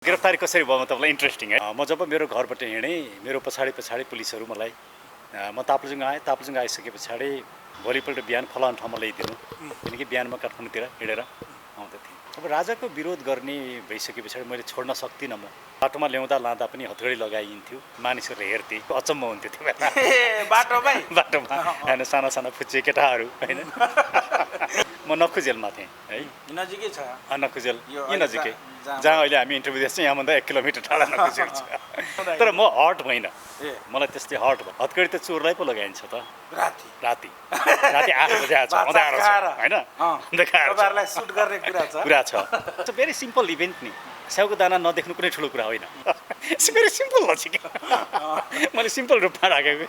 गिरफ्तारी कसरी भयो तपाईँलाई इन्ट्रेस्टिङ है। म जब मेरो घरबाट हिँडेँ मेरो पछाडि पुलिसहरू मलाई म ताप्लेजुङ आएँ। ताप्लेजुङ आइसके पछाडि भोलिपल्ट बिहान फलान ठाउँमा ल्याइदिनु, किनकि बिहान म काठमाडौँतिर हिँडेर आउँदै थिएँ। अब राजाको विरोध गर्ने भइसके पछाडि मैले छोड्न सक्दिनँ। म बाटोमा ल्याउँदा लाँदा पनि हतगडी लगाइन्थ्यो, मानिसहरूले हेर्थे, अचम्म हुन्थ्यो त्यो बेला। बाटोमा होइन, साना साना फुच्चे केटाहरू होइन। म नक्खु जेलमा थिएँ है, नजिकै छ नक्खु जेल यहीँ नजिकै, जहाँ अहिले हामी इन्टरभ्यू दिएछौँ यहाँभन्दा 1 किलोमिटर टाढा नक्खु जेल छ। तर म हट भइनँ, मलाई त्यस्तै हट भयो। हतकडी त चोरलाई पो लगाइन्छ त, राति 8 बजे आएको छ, अँध्यारो छ होइन, तपाईँहरूलाई सुट गर्ने कुरा छ। भेरी सिम्पल इभेन्ट नि, स्याउको दाना नदेख्नु कुनै ठुलो कुरा होइन। भेरी सिम्पल लजिक, मैले सिम्पल रूपमा राखेको।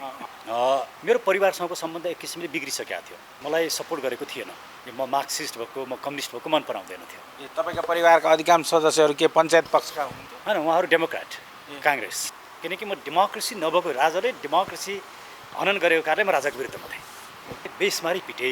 मेरो परिवारसँगको सम्बन्ध एक किसिमले बिग्रिसकेको थियो, मलाई सपोर्ट गरेको थिएन। म मार्क्सिस्ट भएको, म कम्युनिस्ट भएको मन पराउँदैन थियो। तपाईँका परिवारका अधिकांश सदस्यहरू के पञ्चायत पक्षका हुनुहुन्थ्यो? होइन, उहाँहरू डेमोक्रेट, काङ्ग्रेस। किनकि म डेमोक्रेसी नभएको, राजाले डेमोक्रेसी हनन गरेको कारणले म राजाको विरुद्धमा थिएँ। बेसमारी पिटे।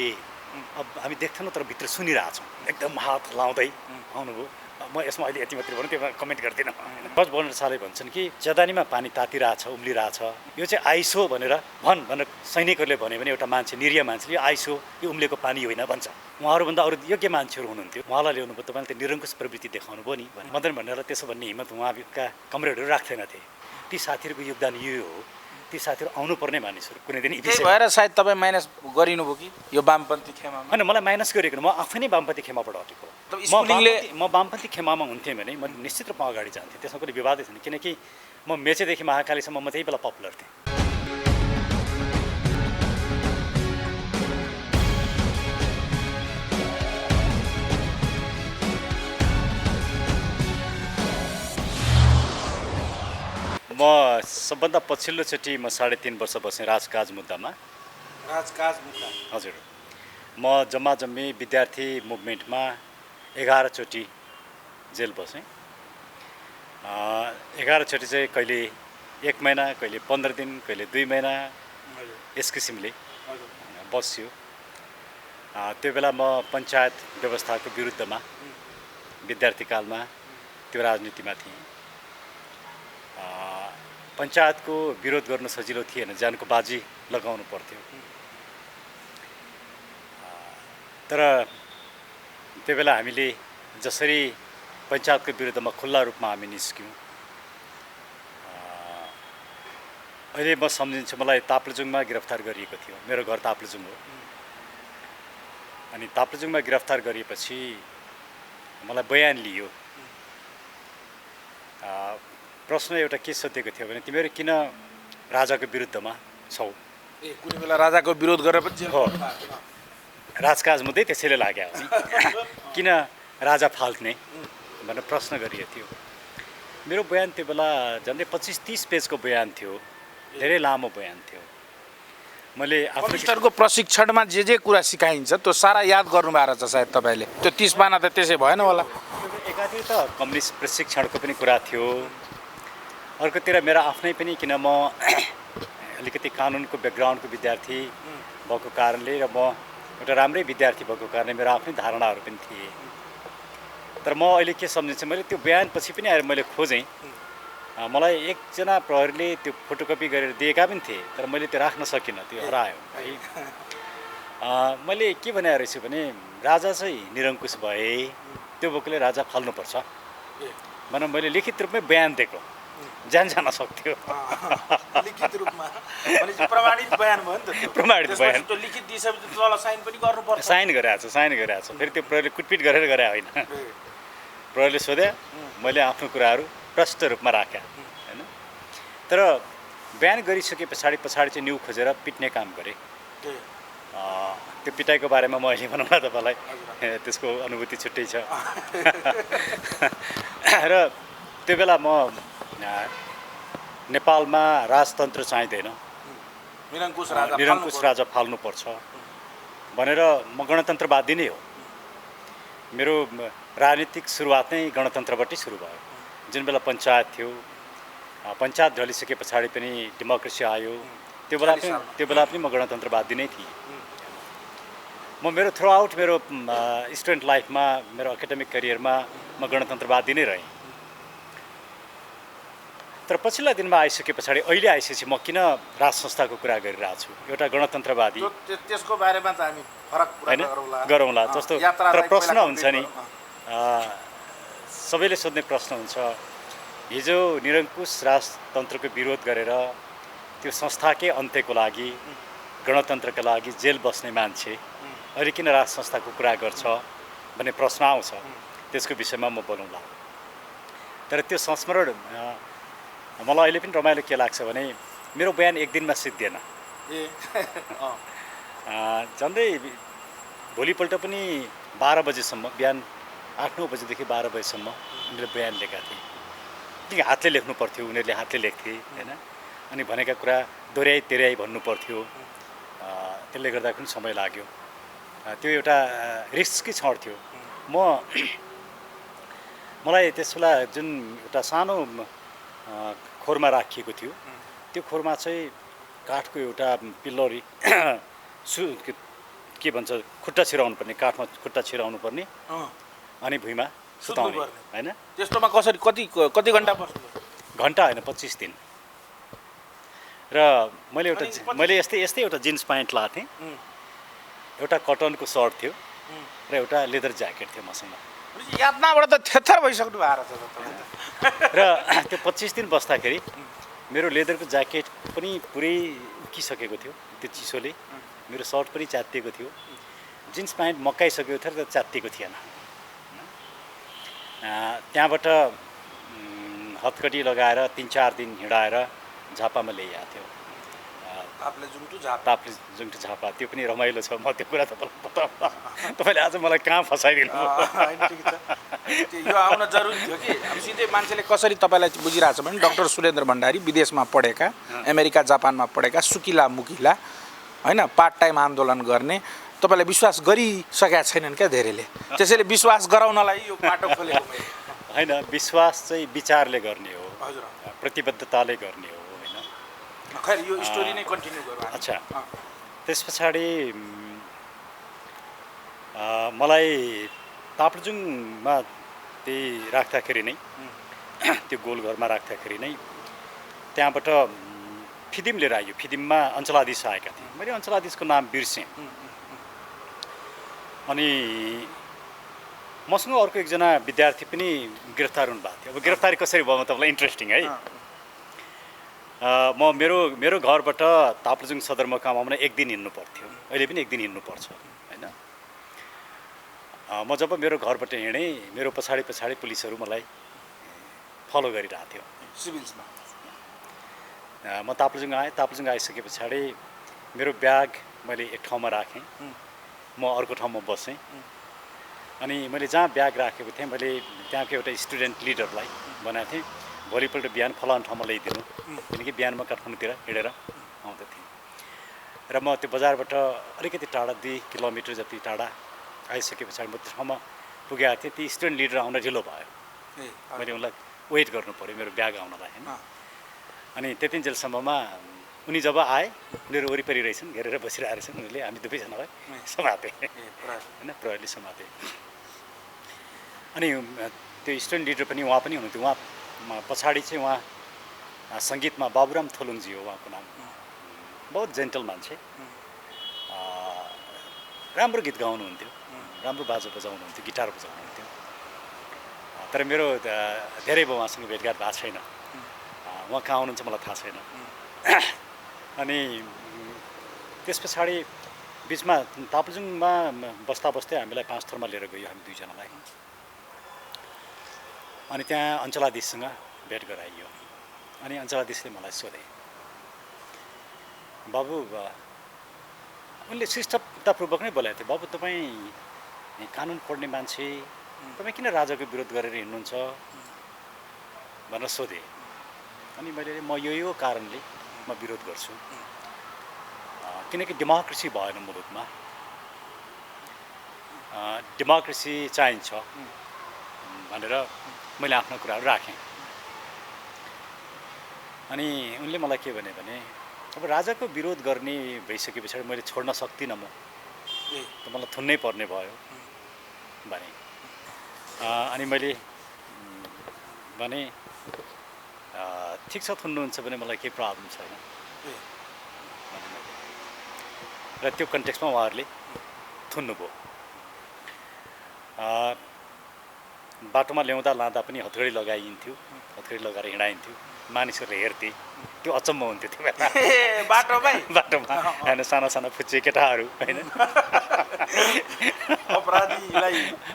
अब हामी देख्दैनौँ तर भित्र सुनिरहेछौँ, एकदम हात लाउँदै आउनुभयो। म यसमा अहिले यति मात्रै भनौँ, त्यो कमेन्ट गर्दिनँ। जज बनरसालले भन्छन् कि जदानीमा पानी तातिरहेछ, उम्लिरहेछ, यो चाहिँ आइस हो भनेर भनेर सैनिकहरूले भन्यो भने एउटा मान्छे, निरीह मान्छेले यो आइस हो, यो उम्लेको पानी होइन भन्छ। उहाँहरूभन्दा अरू योग्य मान्छेहरू हुनुहुन्थ्यो, उहाँलाई ल्याउनु भयो, तपाईँले त्यो निरङ्कुश प्रवृत्ति देखाउनु भयो नि मदन भनेर त्यसो भन्ने हिम्मत उहाँका कमरेडहरू राख्दैनथे। ती साथीहरूको योगदान यो हो, ती साथीहरू आउनुपर्ने मानिसहरू कुनै दिन। त्यही भएर सायद तपाईँ माइनस गरिनुभयो कि यो वामपन्थी खेमामा? होइन, मलाई माइनस गरेको, म आफै नै वामपन्थी खेमाबाट हटेको। म वामपन्थी खेमामा हुन्थेँ भने म निश्चित रूपमा अगाडि जान्थेँ, त्यसमा कुनै विवादै छैन। किनकि म मेचेदेखि महाकालीसम्म म त्यही बेला पपुलर थिएँ। म सबभन्दा पछिल्लोचोटि म 3.5 वर्ष बसेँ राजकाज मुद्दामा। हजुर, म जम्मा जम्मी विद्यार्थी मुभमेन्टमा 11 चोटि जेल बसेँ। 11 चोटि चाहिँ कहिले 1 महिना, कहिले 15 दिन, कहिले 2 महिना, यस किसिमले बस्यो। त्यो बेला म पञ्चायत व्यवस्थाको विरुद्धमा विद्यार्थी कालमा त्यो राजनीतिमा थिएँ। पञ्चायतको विरोध गर्न सजिलो थिएन, ज्यानको बाजी लगाउनु पर्थ्यो। तर त्यो बेला हामीले जसरी पञ्चायतको विरुद्धमा खुल्ला रूपमा हामी निस्क्यौँ, अहिले म सम्झिन्छु मलाई ताप्लेजुङमा गिरफ्तार गरिएको थियो। मेरो घर ताप्लेजुङ हो। अनि ताप्लेजुङमा गिरफ्तार गरिएपछि मलाई बयान लियो। प्रश्न एउटा के सोधेको थियो भने तिमीहरू किन राजाको विरुद्धमा छौ? कुनै बेला राजाको विरोध गरेर पनि हो, राजकाज मुद्दै त्यसैले लाग्यो नि, किन राजा फाल्ने भनेर प्रश्न गरिएको थियो। मेरो बयान त्यो बेला झन्डै 25-30 पेजको बयान थियो, धेरै लामो बयान थियो। मैले कम्युनिस्टहरूको प्रशिक्षणमा जे कुरा सिकाइन्छ त्यो सारा याद गर्नुभएको रहेछ सायद तपाईँले। त्यो 30 पाना त त्यसै भएन होला। एकातिर त कम्युनिस्ट प्रशिक्षणको पनि कुरा थियो, अर्कोतिर मेरो आफ्नै पनि, किन म अलिकति कानुनको ब्याकग्राउन्डको विद्यार्थी भएको कारणले र म एउटा राम्रै विद्यार्थी भएको कारणले मेरो आफ्नै धारणाहरू पनि थिए। तर म अहिले के सम्झिन्छु, मैले त्यो बयानपछि पनि आएर मैले खोजेँ, मलाई एकजना प्रहरीले त्यो फोटोकपी गरेर दिएका पनि थिए, तर मैले त्यो राख्न सकिनँ, त्यो हरायो है। मैले के भने रहेछु भने राजा चाहिँ निरङ्कुश भए, त्यो बोकले राजा फाल्नुपर्छ भनेर मैले लिखित रूपमै बयान दिएको। जान सक्थ्यो लिखित रूपमा, प्रमाणित बयान भयो नि त। प्रमाणित बयान त्यो लिखित दिइसकेपछि तल साइन पनि गर्नुपर्छ। साइन गरेको छ। फेरि त्यो प्रहरीले कुटपिट गरेर गरे होइन, प्रहरीले सोधे, मैले आफ्नो कुराहरू प्रष्ट रूपमा राखेँ होइन। तर बयान गरिसके पछाडि चाहिँ न्यु खोजेर पिट्ने काम गरेँ। त्यो पिटाइको बारेमा म अहिले भनौँ न तपाईँलाई, त्यसको अनुभूति छुट्टै छ। र त्यो बेला म नेपालमा राजतन्त्र चाहिँदैन, निरङ्कुश राजा फाल्नुपर्छ भनेर म गणतन्त्रवादी नै हो। मेरो राजनीतिक सुरुवात नै गणतन्त्रबाटै सुरु भयो। जुन बेला पञ्चायत थियो, पञ्चायत ढलिसके पछाडि पनि डेमोक्रेसी आयो, त्यो बेला पनि म गणतन्त्रवादी नै थिएँ। म मेरो थ्रु आउट मेरो स्टुडेन्ट लाइफमा, मेरो एकाडेमिक करियरमा म गणतन्त्रवादी नै रहेँ। तर पछिल्ला दिनमा आइसके पछाडि अहिले आइसकेपछि म किन राज संस्थाको कुरा गरिरहेको छु एउटा गणतन्त्रवादी त्यसको बारेमा त हामी फरक कुरा होइन गरौँला जस्तो तर प्रश्न हुन्छ नि सबैले सोध्ने प्रश्न हुन्छ हिजो निरङ्कुश राजतन्त्रको विरोध गरेर त्यो संस्थाकै अन्त्यको लागि गणतन्त्रका लागि जेल बस्ने मान्छे अहिले किन राज संस्थाको कुरा गर्छ भन्ने प्रश्न आउँछ त्यसको विषयमा म बोलौँला तर त्यो संस्मरण मलाई अहिले पनि रमाइलो के लाग्छ भने मेरो बयान एक दिनमा सिद्धिएन झन्डै भोलिपल्ट पनि 12 बजेसम्म बिहान 8-9 बजेदेखि 12 बजेसम्म उनीहरूले बयान लेखेका थिए किन हातले लेख्नु पर्थ्यो उनीहरूले हातले लेख्थे होइन अनि भनेका कुरा दोहोऱ्याइ तेह्र्याइ भन्नु पर्थ्यो त्यसले गर्दा पनि समय लाग्यो त्यो एउटा रिस्की क्षण थियो मलाई त्यसबेला जुन एउटा सानो खोरमा राखिएको थियो त्यो खोरमा चाहिँ काठको एउटा पिल्लरी के भन्छ खुट्टा छिराउनु पर्ने काठमा खुट्टा छिराउनु पर्ने अनि भुइँमा सुताउने होइन त्यस्तोमा कसरी कति घन्टा बस्नु घन्टा होइन 25 दिन र मैले यस्तै एउटा जिन्स प्यान्ट लगाएको थिएँ एउटा कटनको सर्ट थियो र एउटा लेदर ज्याकेट थियो मसँग यातनाबाट त थेथर भइसक्नु भएको रहेछ र त्यो 25 दिन बस्दाखेरि मेरो लेदरको ज्याकेट पनि पुरै उकिसकेको थियो त्यो चिसोले मेरो सर्ट पनि च्यातिएको थियो जिन्स प्यान्ट मक्काइसकेको थियो र च्यातिएको थिएन त्यहाँबाट हतकडी लगाएर 3-4 दिन हिँडाएर झापामा ल्याइएको थियो ताप्ले जुङ्टु झापा त्यो पनि रमाइलो छ म त्यो कुरा तपाईँले आज मलाई कहाँ फसाइदिनु यो आउन जरुरी थियो कि अब सिधै मान्छेले कसरी तपाईँलाई बुझिरहेछ भने डाक्टर सुरेन्द्र भण्डारी विदेशमा पढेका अमेरिका जापानमा पढेका सुकिला मुकिला होइन पार्ट टाइम आन्दोलन गर्ने तपाईँलाई विश्वास गरिसकेका छैनन् क्या धेरैले त्यसैले विश्वास गराउनलाई यो बाटो खोलेको होइन विश्वास चाहिँ विचारले गर्ने हो हजुर प्रतिबद्धताले गर्ने हो होइन खैर यो स्टोरी नै कन्टिन्यू गरौँ अच्छा त्यस पछाडि मलाई ताप्लेजुङमा त्यही राख्दाखेरि नै त्यो गोलघरमा राख्दाखेरि नै त्यहाँबाट फिदिम लिएर आयो फिदिममा अञ्चलाधीश आएका थिए मैले अञ्चलाधीशको नाम बिर्सेँ अनि मसँग अर्को एकजना विद्यार्थी पनि गिरफ्तार हुनुभएको थियो अब गिरफ्तारी कसरी भयो तपाईँलाई इन्ट्रेस्टिङ है म मेरो घरबाट ताप्लेजुङ सदरमुकाम आउन 1 दिन हिँड्नु पर्थ्यो अहिले पनि 1 दिन हिँड्नुपर्छ होइन म जब मेरो घरबाट हिँडेँ मेरो पछाडि पुलिसहरू मलाई फलो गरिरहेको थियो सिभिल्समा म ताप्लेजुङ आइसके पछाडि मेरो ब्याग मैले एक ठाउँमा राखेँ म अर्को ठाउँमा बसेँ अनि मैले जहाँ ब्याग राखेको थिएँ मैले त्यहाँको एउटा स्टुडेन्ट लिडरलाई भनेको थिएँ भोलिपल्ट बिहान फलानु ठाउँमा ल्याइदिनु किनकि बिहान म काठमाडौँतिर हिँडेर आउँदथेँ र म त्यो बजारबाट अलिकति टाढा 2 किलोमिटर जति टाढा आइसके पछाडि म त्यो ठाउँमा पुगेको थिएँ ती स्टुडेन्ट लिडर आउन ढिलो भयो मैले उनलाई वेट गर्नु पऱ्यो मेरो ब्याग आउनलाई होइन अनि त्यतिन्जेलसम्ममा उनी जब आए उनीहरू वरिपरि रहेछन् घेरेर बसिरहेको रहेछन् उनीहरूले हामी दुवैजनालाई समाते होइन प्रहरीले समाते अनि त्यो स्टुडेन्ट लिडर पनि उहाँ पनि हुनुहुन्थ्यो उहाँ पछाडि चाहिँ उहाँ सङ्गीतमा बाबुराम थोलुङजी हो उहाँको नाम बहुत जेन्टल मान्छे राम्रो गीत गाउनुहुन्थ्यो राम्रो बाजा बजाउनुहुन्थ्यो गिटार बजाउनुहुन्थ्यो तर मेरो धेरै भयो उहाँसँग भेटघाट भएको छैन उहाँ कहाँ आउनुहुन्छ मलाई थाहा छैन अनि त्यस पछाडि बिचमा ताप्लेजुङमा बस्दा हामीलाई 5 थरमा लिएर गयो हामी दुईजनालाई अनि त्यहाँ अञ्चलाधीशसँग भेट गराइयो अनि अञ्चलाधीशले मलाई सोधे बाबु उनले शिष्टतापूर्वक नै बोलेको थियो बाबु तपाईँ कानुन पढ्ने मान्छे तपाईँ किन राजाको विरोध गरेर हिँड्नुहुन्छ भनेर सोधे अनि मैले म यो कारणले म विरोध गर्छु किनकि डेमोक्रेसी भएन मुलुकमा डेमोक्रेसी चाहिन्छ भनेर मैले आफ्नो कुराहरू राखेँ अनि उनले मलाई के भने अब राजाको विरोध गर्ने भइसके पछाडि मैले छोड्न सक्दिनँ म त मलाई थुन्नै पर्ने भयो भने अनि मैले भने ठिक छ थुन्नुहुन्छ भने मलाई केही प्रब्लम छैन र त्यो कन्टेक्स्टमा उहाँहरूले थुन्नुभयो। बाटोमा ल्याउँदा लाँदा पनि हतकडी लगाइन्थ्यो, हतकडी लगाएर हिँडाइन्थ्यो, मानिसहरूले हेर्थे, त्यो अचम्म हुन्थ्यो त्यो बेला बाटोमा होइन साना साना फुच्चे केटाहरू होइन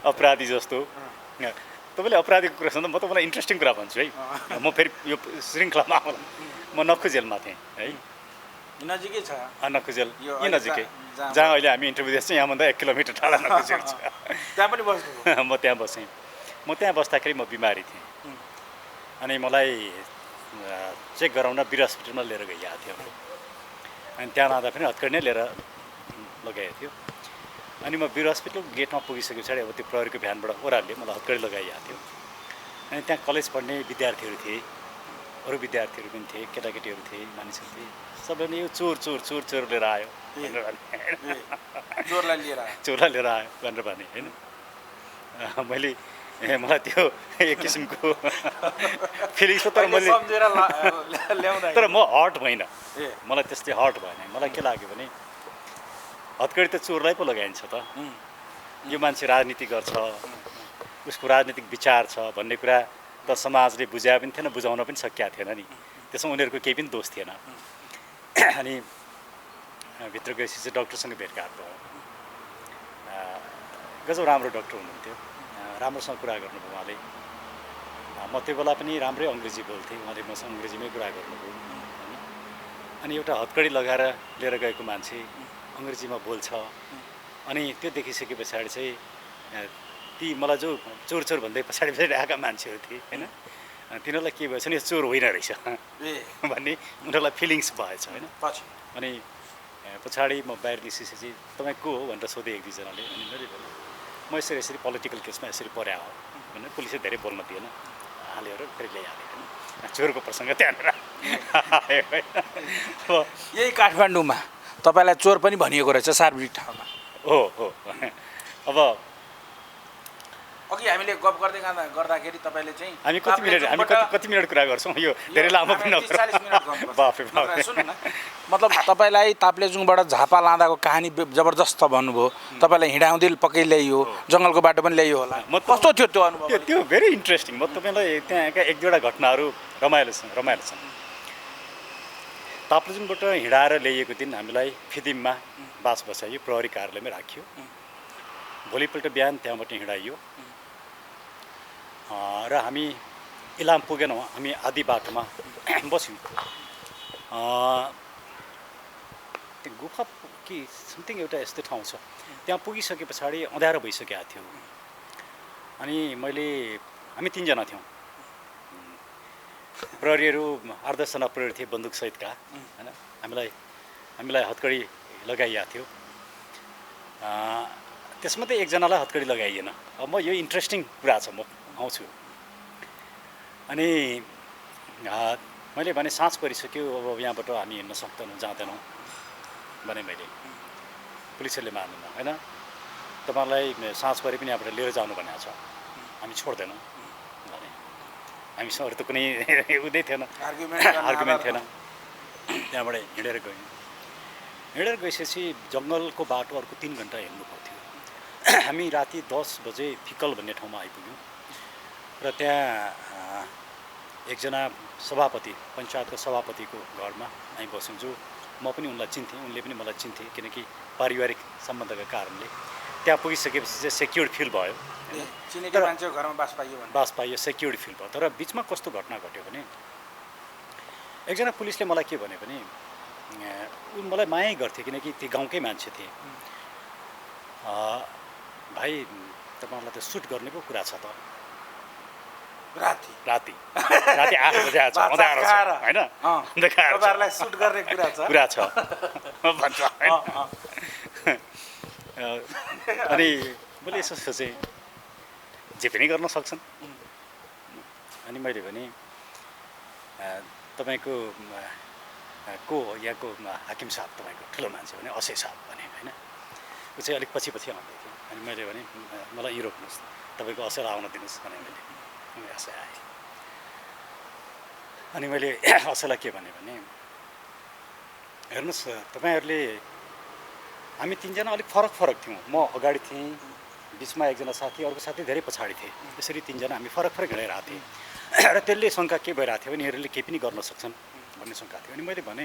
अपराधी जस्तो। तपाईँले अपराधीको कुरा सुन्दा म त मलाई इन्ट्रेस्टिङ कुरा भन्छु है। म फेरि यो श्रृङ्खलामा म नक्खु जेलमा थिएँ है, नजिकै छ नक्खु जेल यहीँ नजिकै, जहाँ अहिले हामी इन्टरभ्यू दिएछ यहाँभन्दा 1 किलोमिटर टाढा नक्खु जेल छ। त्यहाँ पनि बस्नु? म त्यहाँ बसेँ। म त्यहाँ बस्दाखेरि म बिमारी थिएँ अनि मलाई चेक गराउन वीर हस्पिटलमा लिएर गइएको थियो अनि त्यहाँ लाँदा पनि हतकडी नै लिएर लगाएको थियो। अनि म वीर हस्पिटलको गेटमा पुगिसके पछाडि अब त्यो प्रहरीको भ्यानबाट ओह्रालले मलाई हतकडी लगाइएको थियो। अनि त्यहाँ कलेज पढ्ने विद्यार्थीहरू थिए, अरू विद्यार्थीहरू पनि थिए, केटाकेटीहरू थिए, मानिसहरू थिए। सबैले यो चोर चोर चोर चोर लिएर आयो भनेर भने, चोरलाई लिएर आयो भनेर भने होइन। मैले मलाई त्यो एक किसिमको फिलिङ्स तर मैले तर म हर्ट भइनँ, मलाई त्यस्तै हर्ट भएन। मलाई के लाग्यो भने हतकडी त चोरलाई पो लगाइन्छ त, यो मान्छे राजनीति गर्छ, उसको राजनीतिक विचार छ भन्ने कुरा त समाजले बुझाए पनि थिएन, बुझाउन पनि सकिएको थिएन नि, त्यसमा उनीहरूको केही पनि दोष थिएन। अनि भित्र गएपछि चाहिँ डक्टरसँग भेटघाट भयो। गजब राम्रो डक्टर हुनुहुन्थ्यो, राम्रोसँग कुरा गर्नुभयो उहाँले। म त्यो बेला पनि राम्रै अङ्ग्रेजी बोल्थेँ, उहाँले मसँग अङ्ग्रेजीमै कुरा गर्नुभयो होइन। अनि एउटा हतकडी लगाएर लिएर गएको मान्छे अङ्ग्रेजीमा बोल्छ अनि त्यो देखिसके पछाडि चाहिँ ती मलाई जो चोर चोर भन्दै पछाडि आएका मान्छेहरू थिए होइन, तिनीहरूलाई के भएछ नि यो चोर होइन रहेछ भन्ने उनीहरूलाई फिलिङ्स भएछ होइन। अनि पछाडि म बाहिर निस्किएपछि तपाईँ को हो भनेर सोधेँ 1-2जनाले। अनि मैले भने म यसरी पोलिटिकल केसमा यसरी पर्या हो भनेर पुलिसले धेरै बोल्न दिएन, हालेर फेरि ल्याइहालेँ होइन। चोरको प्रसङ्ग त्यहाँनिर आयो होइन। यही काठमाडौँमा तपाईँलाई चोर पनि भनिएको रहेछ सार्वजनिक ठाउँमा? हो। अब अघि हामीले गफ गर्दै गर्दाखेरि तपाईँले चाहिँ हामी कति मिनट कुरा गर्छौँ, यो धेरै लामो पनि सुन्नु न, मतलब तपाईँलाई ताप्लेजुङबाट झापा लाँदाको कहानी जबरजस्त भन्नुभयो। तपाईँलाई हिँडाउँदै पक्कै ल्याइयो, जङ्गलको बाटो पनि ल्याइयो होला, कस्तो थियो त्यो अनुभव? त्यो भेरी इन्ट्रेस्टिङ। म तपाईँलाई त्यहाँका 1-2वटा घटनाहरू रमाइलो छन्। ताप्लेजुङबाट हिँडाएर ल्याइएको दिन हामीलाई फिदिममा बास बसाइयो, प्रहरी कार्यालयमै राखियो। भोलिपल्ट बिहान त्यहाँबाट हिँडाइयो र हामी इलाम पुगेनौँ, हामी आधी बाटोमा बस्यौँ। त्यो गुफा कि समथिङ एउटा यस्तो ठाउँ छ, त्यहाँ पुगिसके पछाडि अँध्यारो भइसकेको थियो। अनि हामी 3जना थियौँ, प्रहरीहरू 8-10जना प्रहरी थिए बन्दुकसहितका होइन। हामीलाई हतकडी लगाइएको थियो। त्यसमध्ये 1जनालाई हतकडी लगाइएन। अब म यो इन्ट्रेस्टिङ कुरा छ, म आउँछु। अनि मैले भने साँझ परिसक्यो, अब यहाँबाट हामी हिँड्न सक्दैनौँ, जाँदैनौँ भने मैले पुलिसहरूले मान्दैन होइन। तपाईँलाई साँझ परे पनि यहाँबाट लिएर जानु भनेको छ, हामी छोड्दैनौँ भने। हामीसँग अरू त कुनै उदै थिएन, आर्गुमेन्ट थिएन। त्यहाँबाट हिँडेर गएपछि जङ्गलको बाटो अर्को 3 घन्टा हिँड्नु पर्थ्यो। हामी राति 10 बजे फिकल भन्ने ठाउँमा आइपुग्यौँ र त्यहाँ एकजना सभापति, पञ्चायतको सभापतिको घरमा हामी बस्यौँ, जो म पनि उनलाई चिन्थेँ, उनले पनि मलाई चिन्थे, किनकि पारिवारिक सम्बन्धका कारणले। त्यहाँ पुगिसकेपछि चाहिँ सेक्युर्ड फिल भयो, बास पाइयो, सेक्युर्ड फिल भयो। तर बिचमा कस्तो घटना घट्यो भने एकजना पुलिसले मलाई के भन्यो भने मलाई माया गर्थे, किनकि ती गाउँकै मान्छे थिए। भाइ तपाईँलाई त सुट गर्ने पो कुरा छ त, राति 8 बजे आएको छ, अँध्यारो छ होइन, तपाईँहरूलाई सुट गर्ने कुरा छ भन्छ। अनि मैले यसो सोचेँ जे पनि गर्न सक्छन्। अनि मैले भने तपाईँको को हो यहाँको हाकिम साहब, तपाईँको ठुलो मान्छे भने असै साहब भने होइन। ऊ चाहिँ अलिक पछि आउँदै थियो। अनि मैले भने मलाई यी रोक्नुहोस्, तपाईँको असर आउन दिनुहोस् भने मैले असै आएँ। अनि मैले असललाई के भने हेर्नुहोस् तपाईँहरूले हामी तिनजना अलिक फरक थियौँ। म अगाडि थिएँ, बिचमा एकजना साथी, अर्को साथी धेरै पछाडि थिए। यसरी तिनजना हामी फरक हिँडिरहेको थिएँ र त्यसले शङ्का के भइरहेको थियो भने यिनीहरूले केही पनि गर्न सक्छन् भन्ने शङ्का थियो। अनि मैले भने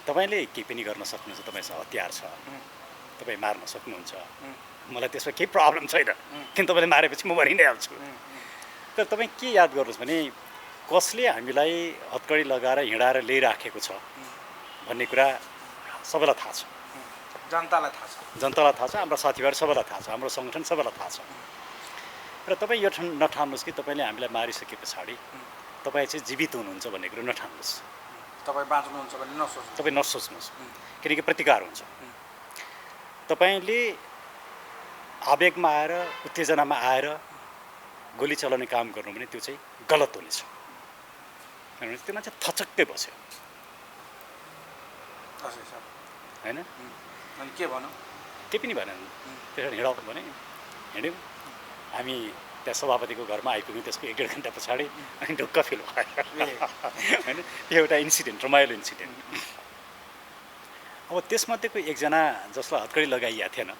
तपाईँले केही पनि गर्न सक्नुहुन्छ, तपाईँसँग हतियार छ, तपाईँ मार्न सक्नुहुन्छ, मलाई त्यसमा केही प्रब्लम छैन, किन तपाईँले मारेपछि म मरि नै हाल्छु। तर तपाईँ के याद गर्नुहोस् भने कसले हामीलाई हत्कडी लगाएर हिँडाएर ल्याइराखेको छ भन्ने कुरा सबैलाई थाहा छ, जनतालाई थाहा छ, हाम्रो साथीभाइहरू सबैलाई थाहा छ, हाम्रो सङ्गठन सबैलाई थाहा छ। र तपाईँ यो नठान्नुहोस् कि तपाईँले हामीलाई मारिसके पछाडि तपाईँ चाहिँ जीवित हुनुहुन्छ भन्ने कुरो नठान्नुहोस्, तपाईँ बाँच्नुहुन्छ भन्ने नसोच्नुहोस्, तपाईँ नसोच्नुहोस्, किनकि प्रतिकार हुन्छ। तपाईँले आवेगमा आएर उत्तेजनामा आएर गोली चलाउने काम गर्नु भने त्यो चाहिँ गलत हुनेछ। त्यो मान्छे थचक्कै बस्यो होइन, अनि के भनौँ, केही पनि भएन। त्यसरी हिँडाउ भने हिँड्यौँ हामी। त्यहाँ सभापतिको घरमा आइपुग्यौँ त्यसको 1-1.5 घन्टा पछाडि। अनि ढुक्क फिल भयो होइन। त्यो एउटा इन्सिडेन्ट, रमाइलो इन्सिडेन्ट। अब त्यसमध्येको एकजना जसलाई हत्कडी लगाइएको थिएन,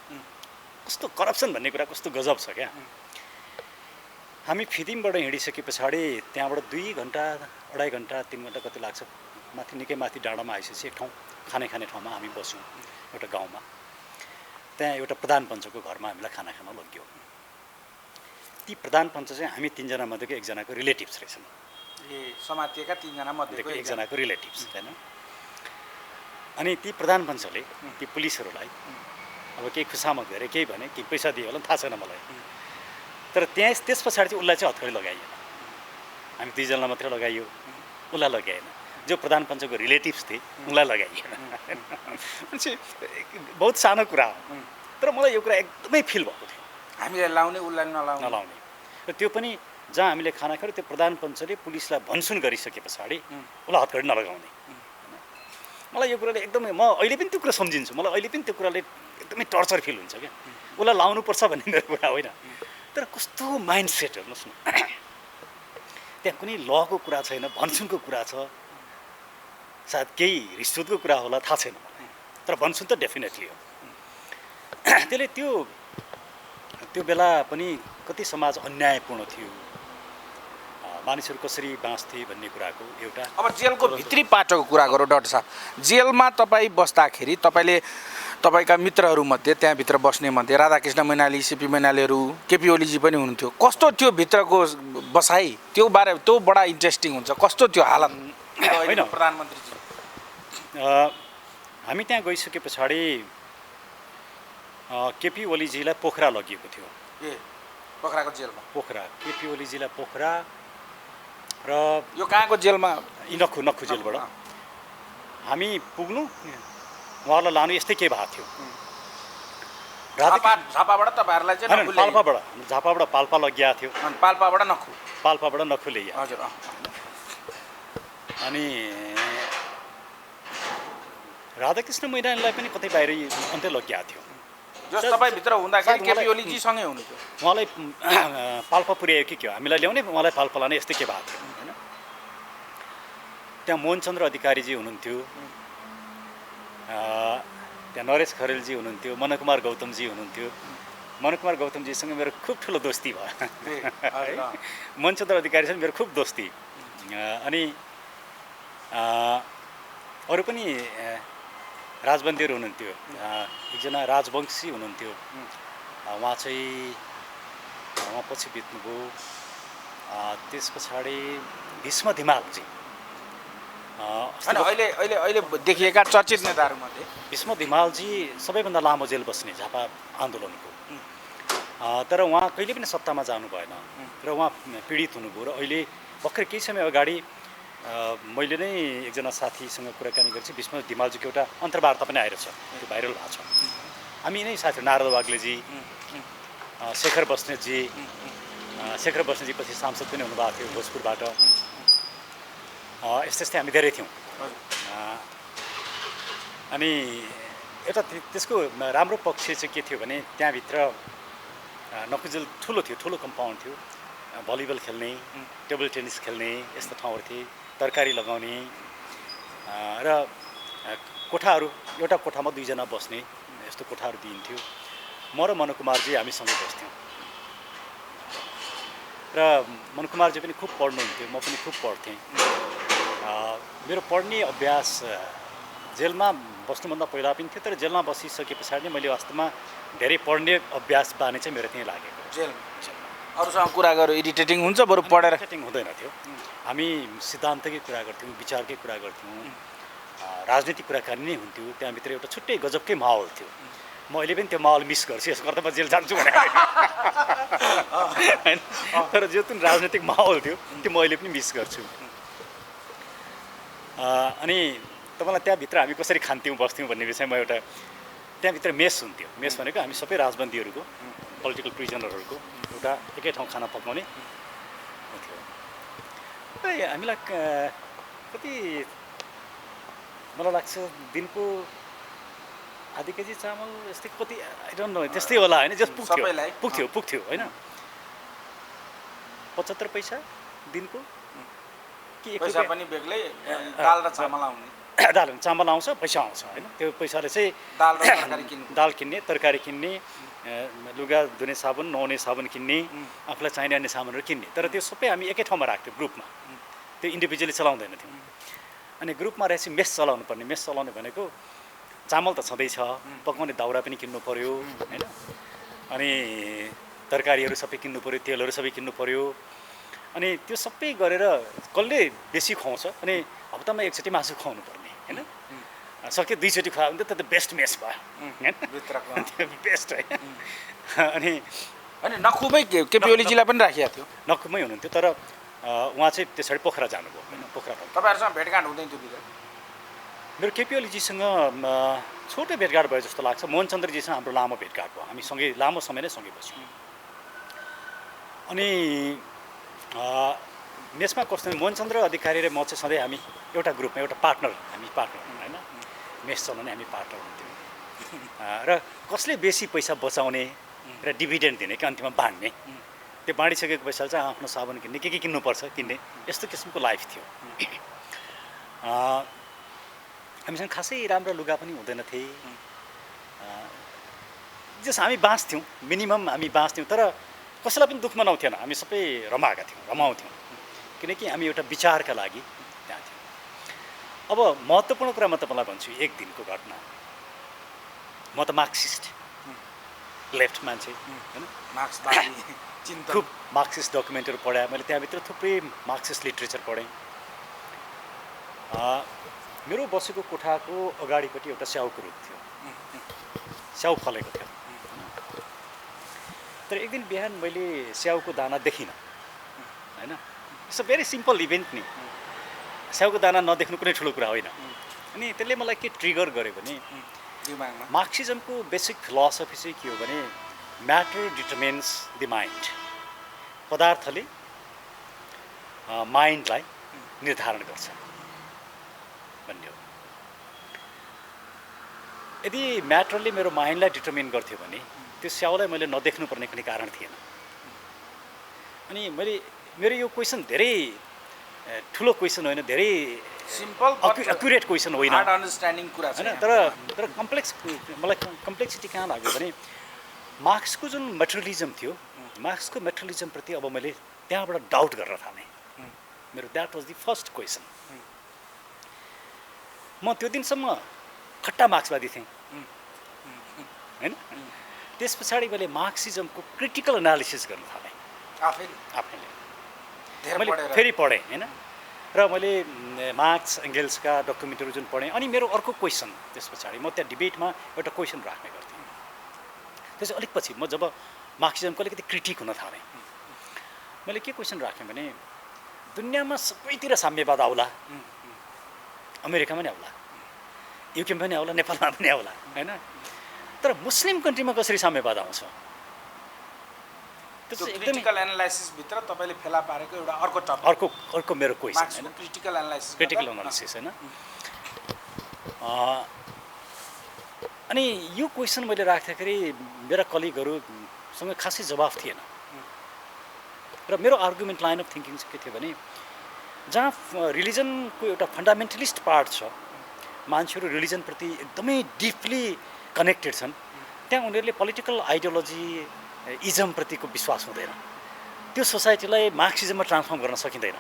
कस्तो करप्सन भन्ने कुरा कस्तो गजब छ क्या। हामी फिदिमबाट हिँडिसके पछाडि त्यहाँबाट 2 घन्टा 2.5 घन्टा 3 घन्टा कति लाग्छ, माथि निकै माथि डाँडामा आइसकेपछि एक ठाउँ खाने ठाउँमा हामी बस्यौँ एउटा गाउँमा। त्यहाँ एउटा प्रधान पञ्चको घरमा हामीलाई खाना खान लग्यो। ती प्रधान पञ्च चाहिँ हामी तिनजना मध्येको एकजनाको रिलेटिभ्स रहेछन्। समातिएका तिनजना मध्येको एकजनाको रिलेटिभ्स होइन। अनि ती प्रधान पञ्चले ती पुलिसहरूलाई अब केही खुसामत गरे, केही भने, केही पैसा दियो होला थाहा छैन मलाई। तर त्यस पछाडि चाहिँ उसलाई चाहिँ हत्कडी लगाइएन। हामी 2 जनालाई मात्रै लगाइयो, उसलाई लगाइएन। जो प्रधान पञ्चको रिलेटिभ्स थिए उनलाई लगाइएन। बहुत सानो कुरा हो, तर मलाई यो कुरा एकदमै फिल भएको थियो। हामीले लाउने उसलाई नलाउने। र त्यो पनि जहाँ हामीले खाना खायौँ त्यो प्रधान पञ्चले पुलिसलाई भनसुन गरिसके पछाडि उसलाई हत्कडी नलगाउने। मलाई यो कुराले एकदमै, म अहिले पनि त्यो कुरा सम्झिन्छु। मलाई अहिले पनि त्यो कुराले एकदमै टर्चर फिल हुन्छ क्या। उसलाई लाउनुपर्छ भन्ने मेरो कुरा होइन, तर कस्तो माइन्ड सेट हेर्नुहोस् न। त्यहाँ कुनै लको कुरा छैन, भनसुनको कुरा छ, सायद केही रिसुतको कुरा होला, थाहा छैन मलाई, तर भनसुन त डेफिनेटली हो। त्यसले त्यो बेला पनि कति समाज अन्यायपूर्ण थियो, मानिसहरू कसरी बाँच्थे भन्ने कुराको एउटा। अब जेलको भित्री पाटोको कुरा गरौँ डाक्टर साहब। जेलमा तपाईँ बस्दाखेरि तपाईँका मित्रहरूमध्ये, त्यहाँभित्र बस्ने मध्ये राधाकृष्ण मैनाली, सिपी मैनालीहरू, केपी ओलीजी पनि हुनुहुन्थ्यो। कस्तो थियो भित्रको बसाइ? त्यो बडा इन्ट्रेस्टिङ हुन्छ। कस्तो थियो हालत? होइन प्रधानमन्त्रीजी, हामी त्यहाँ गइसके पछाडि केपी ओलीजीलाई पोखरा लगिएको थियो। पोखराको जेलमा? पोखरा, केपी ओलीजीलाई पोखरा। र यो कहाँको जेलमा? नक्खु जेलबाट हामी पुग्नु, उहाँहरूलाई लानु, यस्तै केही भएको थियो। झापाबाट तपाईँहरूलाई चाहिँ झापाबाट पाल्पा लगिएको थियो। पाल्पाबाट नक्खु ल्याइयो। हजुर। अनि राधाकृष्ण मैनालीलाई पनि कतै बाहिर अन्त्य लगिएको थियो। जस तपाईँ भित्र हुँदाखेरि केपी ओलीजीसँगै हुनुहुन्थ्यो। उहाँलाई पाल्पा पुर्यायो कि के हो, हामीलाई ल्याउने, उहाँलाई पाल्पा लाने, यस्तै के भएको थियो होइन। त्यहाँ मोहनचन्द्र अधिकारीजी हुनुहुन्थ्यो, त्यहाँ नरेश खरेलजी हुनुहुन्थ्यो, मनकुमार गौतमजी हुनुहुन्थ्यो। मनकुमार गौतमजीसँग मेरो खुब ठुलो दोस्ती भयो। मोहनचन्द्र अधिकारीसँग मेरो खुब दोस्ती। अनि अरू पनि राजबन्दीहरू हुनुहुन्थ्यो। एकजना राजवंशी हुनुहुन्थ्यो, उहाँ पछि बित्नुभयो। त्यस पछाडि भीष्म धिमालजी, अहिले देखिएका चर्चित नेताहरूमध्ये भीष्म धिमालजी सबैभन्दा लामो जेल बस्ने झापा आन्दोलनको। तर उहाँ कहिले पनि सत्तामा जानु भएन र उहाँ पीडित हुनुभयो। र अहिले भर्खर केही समय अगाडि मैले नै एकजना साथीसँग कुराकानी गरेपछि भीष्म धिमालजीको एउटा अन्तर्वार्ता पनि आइरहेछ, त्यो भाइरल भएको छ। हामी नै साथी नारद वाग्लेजी, शेखर बस्नेतजी पछि सांसद पनि हुनुभएको थियो भोजपुरबाट। यस्तै हामी धेरै थियौँ। अनि एउटा त्यसको राम्रो पक्ष चाहिँ के थियो भने त्यहाँभित्र नक्खु जेल ठुलो थियो, ठुलो कम्पाउन्ड थियो। भलिबल खेल्ने, टेबल टेनिस खेल्ने यस्ता ठाउँहरू थिए, तरकारी लगाउने र कोठाहरू, एउटा कोठामा 2 जना बस्ने यस्तो कोठाहरू दिइन्थ्यो। म र मनकुमारजी हामीसँगै बस्थ्यौँ र मनकुमारजी पनि खुब पढ्नुहुन्थ्यो, म पनि खुब पढ्थेँ। मेरो पढ्ने अभ्यास जेलमा बस्नुभन्दा पहिला पनि थियो, तर जेलमा बसिसके पछाडि मैले वास्तवमा धेरै पढ्ने अभ्यास बानी चाहिँ मेरो त्यहीँ लागेको। जेलमा अरूसँग कुरा गर्यो इरिटेटिङ हुन्छ, बरु पढेर इरिटेटिङ हुँदैन थियो। हामी सिद्धान्तकै कुरा गर्थ्यौँ, विचारकै कुरा गर्थ्यौँ, राजनीतिक कुराकानी नै हुन्थ्यो। त्यहाँभित्र एउटा छुट्टै गजबकै माहौल थियो। म अहिले पनि त्यो माहौल मिस गर्छु, यसो गर्दा म जेल जान्छु भने होइन, तर जुन राजनीतिक माहौल थियो त्यो म अहिले पनि मिस गर्छु। अनि तपाईँलाई त्यहाँभित्र हामी कसरी खान्थ्यौँ बस्थ्यौँ भन्ने विषयमा एउटा त्यहाँभित्र मेस हुन्थ्यो। मेस भनेको हामी सबै राजबन्दीहरूको, पोलिटिकल प्रिजनरहरूको एउटा एकै ठाउँ खाना पकाउने हुन्थ्यो। हामीलाई कति मलाई लाग्छ दिनको आधी केजी चामल यस्तै कति आई डोन्ट नो त्यस्तै होला होइन, जस्ट पुग्थ्यो होइन। 75 पैसा दिनको कि पैसा पनि बेग्लै, दाल र चामल आउने, दाल चामल आउँछ, पैसा आउँछ होइन। त्यो पैसाले चाहिँ दाल किन्ने, तरकारी किन्ने, लुगा धुने साबुन, नुहाउने साबुन किन्ने, आफूलाई चाहिने अन्य सामानहरू किन्ने। तर त्यो सबै हामी एकै ठाउँमा राख्थ्यौँ ग्रुपमा, त्यो इन्डिभिजुअली चलाउँदैन थियौँ। अनि ग्रुपमा रहेपछि मेस चलाउनु पर्ने। मेस चलाउने भनेको चामल त छँदैछ, पकाउने दाउरा पनि किन्नु पऱ्यो होइन, अनि तरकारीहरू सबै किन्नु पऱ्यो, तेलहरू सबै किन्नु पऱ्यो। अनि त्यो सबै गरेर कसले बेसी खुवाउँछ, अनि हप्तामा एकचोटि मासु खुवाउनु पर्ने होइन। सक्यो 2 चोटि खुवायो भने त त्यो बेस्ट मेस भयो होइन, त्यो बेस्ट है। अनि नखुमै केपी ओलीजीलाई पनि राखिएको थियो, नखुमै हुनुहुन्थ्यो, तर उहाँ चाहिँ त्यसरी पोखरा जानुभयो होइन। पोखरा तपाईँहरूसँग भेटघाट हुँदैन थियो? मेरो केपी ओलीजीसँग छोटो भेटघाट भयो जस्तो लाग्छ। मोहन चन्द्रजीसँग हाम्रो लामो भेटघाट भयो, हामी सँगै लामो समय नै सँगै बस्यौँ। अनि मेसमा कस्तो मोहन चन्द्र अधिकारी र म चाहिँ सधैँ हामी एउटा ग्रुपमा, एउटा पार्टनर होइन, मेस चलाउने हामी पार्टनर हुन्थ्यौँ। र कसले बेसी पैसा बचाउने र डिभिडेन्ड दिने कि अन्तिममा बाँड्ने, त्यो बाँडिसकेको पैसाले चाहिँ आफ्नो साबुन किन्ने, के किन्नुपर्छ किन्ने, यस्तो किसिमको लाइफ थियो। हामीसँग खासै राम्रो लुगा पनि हुँदैन थिए, जस हामी बाँच्थ्यौँ, मिनिमम हामी बाँच्थ्यौँ, तर कसैलाई पनि दुःख मनाउँथेन। हामी सबै रमाउँथ्यौँ, किनकि हामी एउटा विचारका लागि त्यहाँ थियौँ। अब महत्त्वपूर्ण कुरा म तपाईँलाई भन्छु, एक दिनको घटना। म त मार्क्सिस्ट लेफ्ट मान्छे होइन, खुब मार्क्सिस्ट डकुमेन्टहरू पढाएँ मैले, त्यहाँभित्र थुप्रै मार्क्सिस्ट लिट्रेचर पढेँ। मेरो बसेको कोठाको अगाडिपट्टि एउटा स्याउको रुख थियो, स्याउ फलेको थियो। तर एक दिन बिहान मैले स्याउको दाना देखिनँ होइन। It's a very simple event नि, स्याउको दाना नदेख्नु कुनै ठुलो कुरा होइन। अनि त्यसले मलाई के ट्रिगर गर्यो भने, मार्क्सिजमको बेसिक फिलोसफी चाहिँ के हो भने म्याटर डिटर्मिन्स द माइन्ड, पदार्थले माइन्डलाई निर्धारण गर्छ भन्ने हो। यदि म्याटरले मेरो माइन्डलाई डिटर्मिन गर्थ्यो भने त्यो स्याउलाई मैले नदेख्नु पर्ने कुनै कारण थिएन। अनि मेरो यो क्वेसन धेरै ठुलो क्वेसन होइन, धेरै सिम्पल एक्युरेट क्वेसन होइन अन्डरस्ट्यान्डिङ कुरा होइन, तर मलाई कम्प्लेक्सिटी कहाँ लाग्यो भने मार्क्सको जुन मेटेरियलिजम थियो, मार्क्सको मेटेरियलिजमप्रति अब मैले त्यहाँबाट डाउट गर्न थालेँ। मेरो that was the first question. म त्यो दिनसम्म खट्टा मार्क्सवादी थिएँ होइन। त्यस पछाडि मैले मार्क्सिजमको क्रिटिकल एनालिसिस गर्न थालेँ आफैले। मैले फेरि पढेँ होइन, र मैले मार्क्स एङ्गेल्सका डकुमेन्टहरू जुन पढेँ। अनि मेरो अर्को क्वेसन त्यस पछाडि म त्यहाँ डिबेटमा एउटा क्वेसन राख्ने गर्थेँ। त्यसै अलिक पछि म जब मार्क्सिजमको अलिकति क्रिटिक हुन थालेँ, मैले के क्वेसन राखेँ भने दुनियाँमा सबैतिर साम्यवाद आउला, अमेरिकामा पनि आउला, युकेमा पनि आउला, नेपालमा पनि आउला होइन, तर मुस्लिम कन्ट्रीमा कसरी साम्यवाद आउँछ? क्रिटिकल एनालाइसिस भित्र तपाईँले फेला पारेको एउटा अर्को टपिक, अर्को मेरो क्वेसन होइन, क्रिटिकल एनालाइसिस होइन। अनि यो क्वेसन मैले राख्दाखेरि मेरा कलिगहरूसँग खासै जवाफ थिएन, र र मेरो आर्गुमेन्ट लाइन अफ थिङ्किङ चाहिँ के थियो भने जहाँ रिलिजनको एउटा फन्डामेन्टलिस्ट पार्ट छ, मान्छेहरू रिलिजनप्रति एकदमै डिपली कनेक्टेड छन्, त्यहाँ उनीहरूले पोलिटिकल आइडियोलोजी इजमप्रतिको विश्वास हुँदैन। त्यो सोसाइटीलाई मार्क्सिजममा ट्रान्सफर्म गर्न सकिँदैन।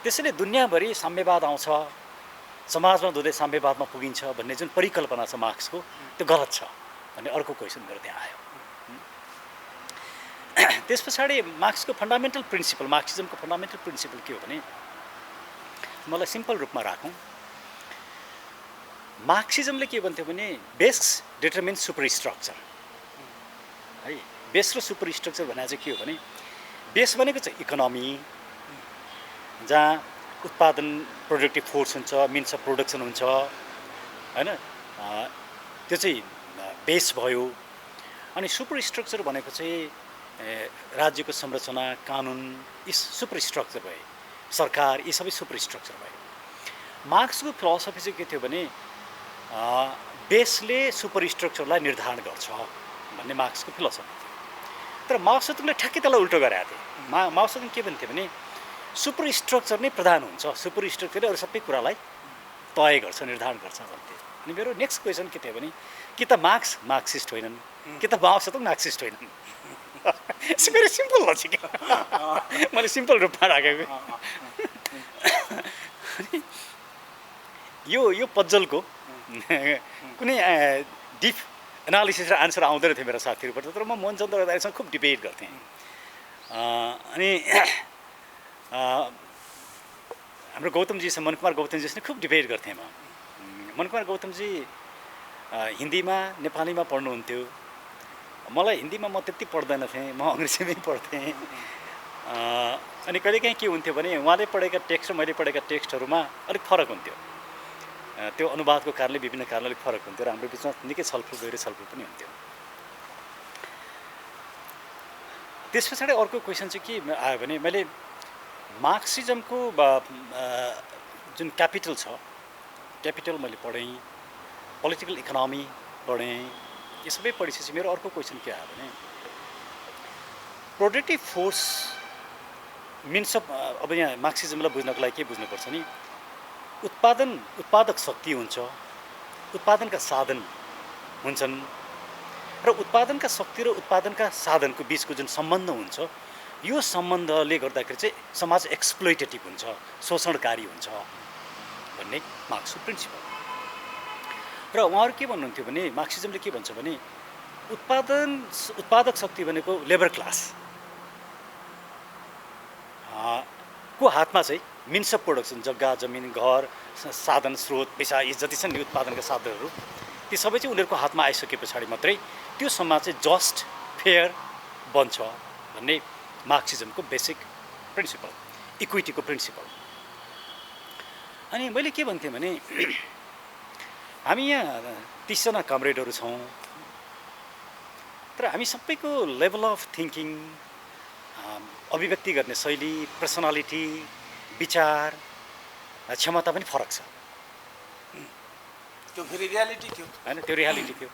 त्यसैले दुनियाँभरि साम्यवाद आउँछ, समाजमा धुँदै साम्यवादमा पुगिन्छ भन्ने जुन परिकल्पना छ मार्क्सको, त्यो गलत छ भन्ने अर्को क्वेसन मेरो त्यहाँ आयो। त्यस पछाडि मार्क्सको फन्डामेन्टल प्रिन्सिपल, मार्क्सिजमको फन्डामेन्टल प्रिन्सिपल के हो भने, मलाई सिम्पल रूपमा राखौँ, मार्क्सिजमले के भन्थ्यो भने बेस डिटरमिन्स सुपर स्ट्रक्चर है। बेस र सुपर स्ट्रक्चर भने चाहिँ के हो भने, बेस भनेको चाहिँ इकोनोमी, जहाँ उत्पादन प्रोडक्टिभ फोर्स हुन्छ, मिन्स अफ प्रोडक्सन हुन्छ होइन, त्यो चाहिँ बेस भयो। अनि सुपर स्ट्रक्चर भनेको चाहिँ राज्यको संरचना, कानुन, यी सुपर स्ट्रक्चर भए, सरकार, यी सबै सुपर स्ट्रक्चर भए। मार्क्सको फिलोसफी चाहिँ के थियो भने बेसले सुपर स्ट्रक्चरलाई निर्धारण गर्छ भन्ने मार्क्सको फिलोसफी थियो। तर माओसेतुङले ठ्याक्कै त्यसलाई उल्टो गरेका थिए। माओसेतुङ के भन्थ्यो भने सुपर स्ट्रक्चर नै प्रधान हुन्छ, सुपर स्ट्रक्चरले अरू सबै कुरालाई तय गर्छ, निर्धारण गर्छ भन्थे। अनि मेरो नेक्स्ट क्वेसन के थियो भने कि त मार्क्स मार्क्सिस्ट होइनन् कि त माओसेतुङ मार्क्सिस्ट होइनन्। It's very simple logic. मैले सिम्पल रूपमा राखेको। यो पजलको कुनै डिप एनालिसिस र आन्सर आउँदैन थियो मेरो साथीहरूबाट, तर म मोहनचन्द्र अधिकारीसँग खुब डिबेट गर्थेँ। अनि हाम्रो गौतमजीसँग, मनकुमार गौतमजीसँग खुब डिबेट गर्थेँ म। मनकुमार गौतमजी हिन्दीमा नेपालीमा पढ्नुहुन्थ्यो, मलाई हिन्दीमा म त्यति पढ्दैन थिएँ, म अङ्ग्रेजीमै पढ्थेँ। अनि कहिलेकाहीँ के हुन्थ्यो भने उहाँले पढेका टेक्स्ट र मैले पढेका टेक्स्टहरूमा अलिक फरक हुन्थ्यो। त्यो अनुवादको कारणले, विभिन्न कारणले अलिक फरक हुन्थ्यो र हाम्रो बिचमा निकै छलफल, गहिरो छलफल पनि हुन्थ्यो। त्यस पछाडि अर्को क्वेसन चाहिँ के आयो भने मैले मार्क्सिजमको जुन क्यापिटल छ, क्यापिटल मैले पढेँ, पोलिटिकल इकोनोमी पढेँ, यो सबै पढिसकेपछि मेरो अर्को क्वेसन के आयो भने प्रोडक्टिभ फोर्स मिन्स अफ, अब यहाँ मार्क्सिजमलाई बुझ्नको लागि के बुझ्नुपर्छ नि, उत्पादक शक्ति हुन्छ, उत्पादनका साधन हुन्छन् र उत्पादनका शक्ति र उत्पादनका साधनको बिचको जुन सम्बन्ध हुन्छ, यो सम्बन्धले गर्दाखेरि चाहिँ समाज एक्सप्लोइटेटिभ हुन्छ, शोषणकारी हुन्छ भन्ने मार्क्सको प्रिन्सिपल। र उहाँहरू के भन्नुहुन्थ्यो भने मार्क्सिजमले के भन्छ भने उत्पादक शक्ति भनेको लेबर क्लास को हातमा चाहिँ मिन्स अफ प्रोडक्सन, जग्गा, जमिन, घर, साधन, स्रोत, पैसा, यी जति छन् नि उत्पादनका साधनहरू, ती सबै चाहिँ उनीहरूको हातमा आइसके पछाडि मात्रै त्यो समाज चाहिँ जस्ट, फेयर बन्छ भन्ने मार्क्सिजमको बेसिक प्रिन्सिपल, इक्विटीको प्रिन्सिपल। अनि मैले के भन्थेँ भने हामी यहाँ 30 जना कमरेडहरू छौँ, तर हामी सबैको लेभल अफ थिङ्किङ, अभिव्यक्ति गर्ने शैली, पर्सनालिटी, विचार, क्षमता पनि फरक छ। त्यो फेरि रियालिटी थियो होइन, त्यो रियालिटी थियो।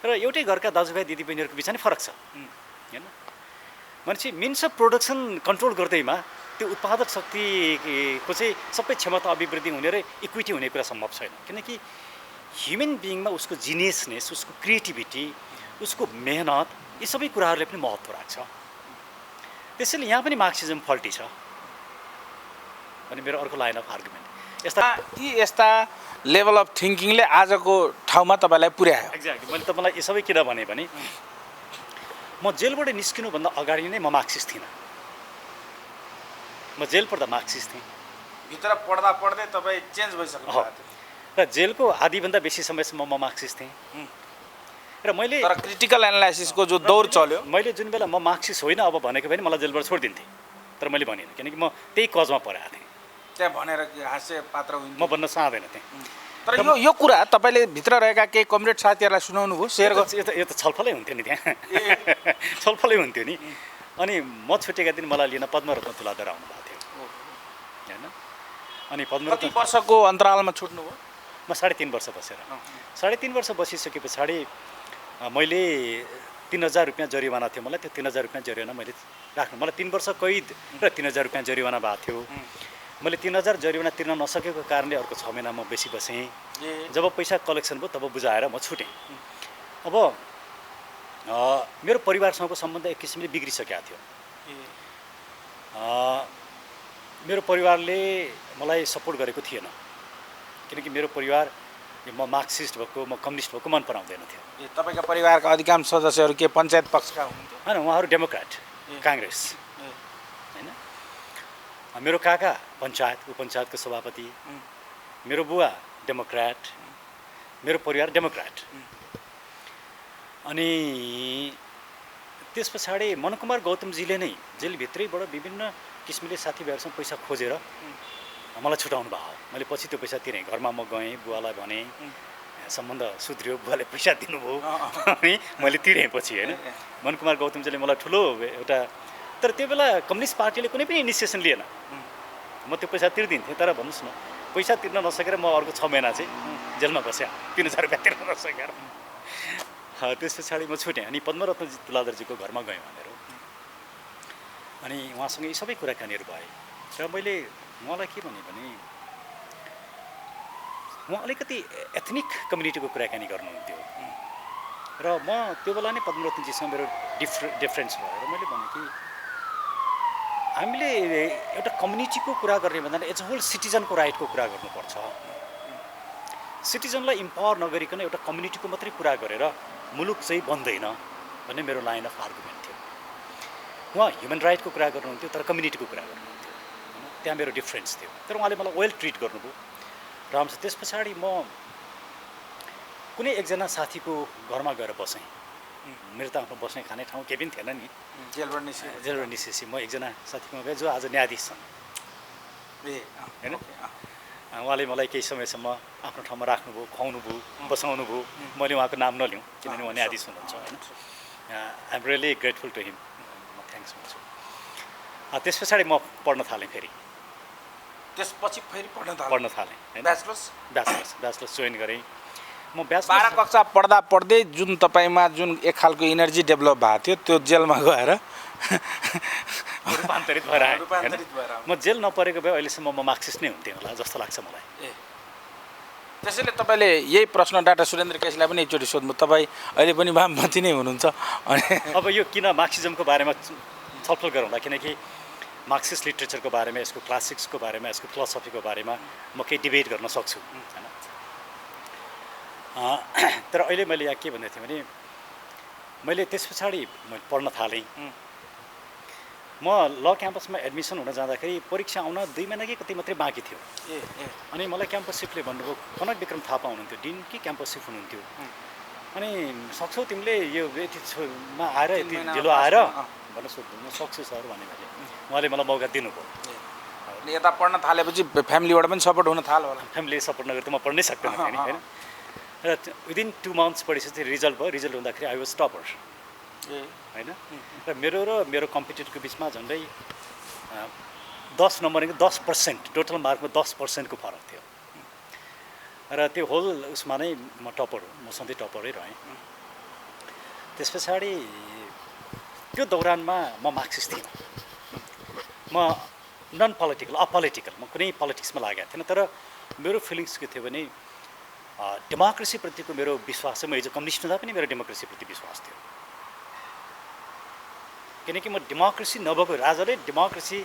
र एउटै घरका दाजुभाइ दिदीबहिनीहरूको बिचमा नि फरक छ होइन। मान्छे मिन्स अफ प्रोडक्सन कन्ट्रोल गर्दैमा त्यो उत्पादक शक्तिको चाहिँ सबै क्षमता अभिवृद्धि हुने र इक्विटी हुने कुरा सम्भव छैन, किनकि ह्युमन बिइङमा उसको जिनियसनेस, उसको क्रिएटिभिटी, उसको मेहनत, यी सबै कुराहरूले पनि महत्त्व राख्छ। त्यसैले यहाँ पनि मार्क्सिजम फल्टी छ अनि मेरो अर्को लाइन अफ आर्गुमेन्ट। यस्ता लेभल अफ थिङ्किङले आजको ठाउँमा तपाईँलाई पुर्यायो। एक्ज्याक्टली। मैले तपाईँलाई यो सबै किन भने म जेलबाट निस्किनुभन्दा अगाडि नै म मार्क्सिस्ट थिइनँ। म जेल पढ्दा मार्क्सिस्ट थिएँ। भित्र पढ्दा पढ्दै तपाईँ चेन्ज भइसक्नु भएको थियो। र जेलको आधीभन्दा बेसी समयसम्म म मार्क्सिस्ट थिएँ। र मैले तर क्रिटिकल एनालाइसिसको जो दौर चल्यो, मैले जुन बेला म मार्क्सिस्ट होइन अब भनेको भए मलाई जेलबाट छोडिदिन्थेँ, तर मैले भनिनँ, किनकि म त्यही कजमा परेको थिएँ। त्यहाँ भनेर हास्य पात्र म भन्न चाहँदैन थिएँ। तर यो कुरा तपाईँले भित्र रहेका केही कमरेड साथीहरूलाई सुनाउनु भयो, सेयर गर्नु? यो त छलफलै हुन्थ्यो नि, त्यहाँ छलफलै हुन्थ्यो नि। अनि म छुटेका दिन मलाई लिन पद्मरत्न तुलाधर आउनु भएको थियो होइन। अनि कति वर्षको अन्तरालमा छुट्नु भयो? म 3.5 वर्ष बसेर 3.5 वर्ष बसिसके पछाडि मैले 3,000 रुपियाँ जरिवाना थियो मलाई। त्यो 3,000 रुपियाँ जरिवाना मैले राख्नु, मलाई 3 वर्ष कैद र 3,000 रुपियाँ जरिवाना भएको थियो। मैले 3,000 जरिवाना तिर्न नसकेको कारणले अर्को 6 महिना म बेसी बसेँ। जब पैसा कलेक्सन भयो तब बुझाएर म छुटेँ। अब मेरो परिवारसँगको सम्बन्ध एक किसिमले बिग्रिसकेको थियो। मेरो परिवारले मलाई सपोर्ट गरेको थिएन, किनकि मेरो परिवार म मार्क्सिस्ट भएको, म कम्युनिस्ट भएको मन पराउँदैन थियो। तपाईँका परिवारका अधिकांश सदस्यहरू के पञ्चायत पक्षका हुनुहुन्थ्यो? होइन, उहाँहरू डेमोक्रेट, काङ्ग्रेस होइन। मेरो काका पञ्चायत, उपपञ्चायतको सभापति, मेरो बुवा डेमोक्रेट, मेरो परिवार डेमोक्रेट। अनि त्यस पछाडि मनकुमार गौतमजीले नै जेलभित्रैबाट विभिन्न किसिमले साथीभाइहरूसँग पैसा खोजेर मलाई छुटाउनु भयो। मैले पछि त्यो पैसा तिरेँ। घरमा म गएँ, बुवालाई भनेँ, सम्बन्ध सुध्रियो, बुवाले पैसा दिनुभयो अनि मैले तिरेँ पछि होइन। मनकुमार गौतमजीले मलाई ठुलो एउटा, तर त्यो बेला कम्युनिस्ट पार्टीले कुनै पनि इनिसिएसन लिएन। म त्यो पैसा तिर्दिन्थेँ, तर भन्नुहोस् न, पैसा तिर्न नसकेर म अर्को 6 महिना चाहिँ जेलमा बसेँ, 3,000 रुपियाँ तिर्न नसकेर। त्यस पछाडि म छुटेँ। अनि पद्मरत्न तुलाधरजीको घरमा गएँ हामीहरू, अनि उहाँसँग यी सबै कुराकानीहरू भए। र मैले उहाँलाई के भनेँ भने, उहाँ अलिकति एथनिक कम्युनिटीको कुराकानी गर्नुहुन्थ्यो र म त्यो बेला नै पद्मरत्नजीसँग मेरो डिफरेन्स भएर मैले भने कि हामीले एउटा कम्युनिटीको कुरा गर्ने भन्दा एज अ होल सिटिजनको राइटको कुरा गर्नुपर्छ। सिटिजनलाई इम्पावर नगरिकन एउटा कम्युनिटीको मात्रै कुरा गरेर मुलुक चाहिँ बन्दैन भन्ने मेरो लाइन अफ आर्गुमेन्ट थियो। उहाँ ह्युमन राइटको कुरा गर्नुहुन्थ्यो, तर कम्युनिटीको कुरा गर्नुहुन्थ्यो होइन। त्यहाँ मेरो डिफ्रेन्स थियो। तर उहाँले मलाई वेल ट्रिट गर्नुभयो राम्रोसँग। त्यस पछाडि म कुनै एकजना साथीको घरमा गएर बसेँ। मेरो त आफ्नो बस्ने खाने ठाउँ केही पनि थिएन नि, जेलबाट निस्केपछि म एकजना साथीकोमा गएँ जो आज न्यायाधीश छन् होइन। उहाँले मलाई केही समयसम्म आफ्नो ठाउँमा राख्नुभयो, खुवाउनु भयो, बसाउनु भयो। मैले उहाँको नाम नलिउँ किनभने उहाँ न्यायाधीश हुनुहुन्छ होइन। I am really grateful to him, म थ्याङ्क्स भन्छु। त्यस पछाडि म पढ्न थालेँ फेरि। त्यसपछि फेरि पढ्न थालेँ होइन। ब्याचलर्स जोइन गरेँ म। 12 कक्षा पढ्दा पढ्दै जुन तपाईँमा जुन एक खालको इनर्जी डेभलप भएको थियो त्यो जेलमा गएर रूपान्तरित भएर आएँ। म जेल नपरेको भए अहिलेसम्म म मार्क्सिस्ट नै हुन्थेँ होला जस्तो लाग्छ मलाई। त्यसैले तपाईँले यही प्रश्न डाक्टर सुरेन्द्र केसीलाई पनि एकचोटि सोध्नु, तपाईँ अहिले पनि वामपन्थी नै हुनुहुन्छ अनि अब यो किन मार्क्सिजमको बारेमा छलफल गरौँला, किनकि मार्क्सिस्ट लिट्रेचरको बारेमा, यसको क्लासिक्सको बारेमा, यसको फिलोसफीको बारेमा म केही डिबेट गर्न सक्छु होइन। तर अहिले मैले यहाँ के भन्दै थिएँ भने, मैले त्यस पछाडि मैले पढ्न थालेँ। म ल क्याम्पसमा एडमिसन हुन जाँदाखेरि परीक्षा आउन 2 महिना कि कति मात्रै बाँकी थियो। अनि मलाई क्याम्पससिपले भन्नुभयो, कनक विक्रम थापा हुनुहुन्थ्यो, डिन कि क्याम्पससिप हुनुहुन्थ्यो। अनि सक्छौ तिमीले यो यतिमा आएर यति ढिलो आएर भनेर सोध्नु। म सक्छु सर भने मैले। उहाँले मलाई मौका दिनुभयो। यता पढ्न थालेपछि फ्यामिलीबाट पनि सपोर्ट हुन थाल्यो होला? फ्यामिलीले सपोर्ट नगरे त म पढ्नै सक्दैन थिएँ नि होइन। र विदिन 2 मन्थ्स पढिसकेपछि रिजल्ट भयो। रिजल्ट हुँदाखेरि आई वाज टपर होइन। र मेरो कम्पिटिटरको बिचमा झन्डै 10 नम्बर 10%, टोटल मार्कमा 10%को फरक थियो। र त्यो होल उसमा नै म टपर हुँ, म सधैँ टपरै रहेँ। त्यस पछाडि त्यो दौरानमा म मार्क्सिस्ट थिइनँ। म नन पोलिटिकल, अपोलिटिकल, म कुनै पोलिटिक्समा लागेको थिएन। तर मेरो फिलिङ्स के थियो भने डेमोक्रेसीप्रतिको मेरो विश्वास चाहिँ, म हिजो कम्युनिस्ट हुँदा पनि मेरो डेमोक्रेसीप्रति विश्वास थियो। किनकि म डेमोक्रेसी नभएको, राजाले डेमोक्रेसी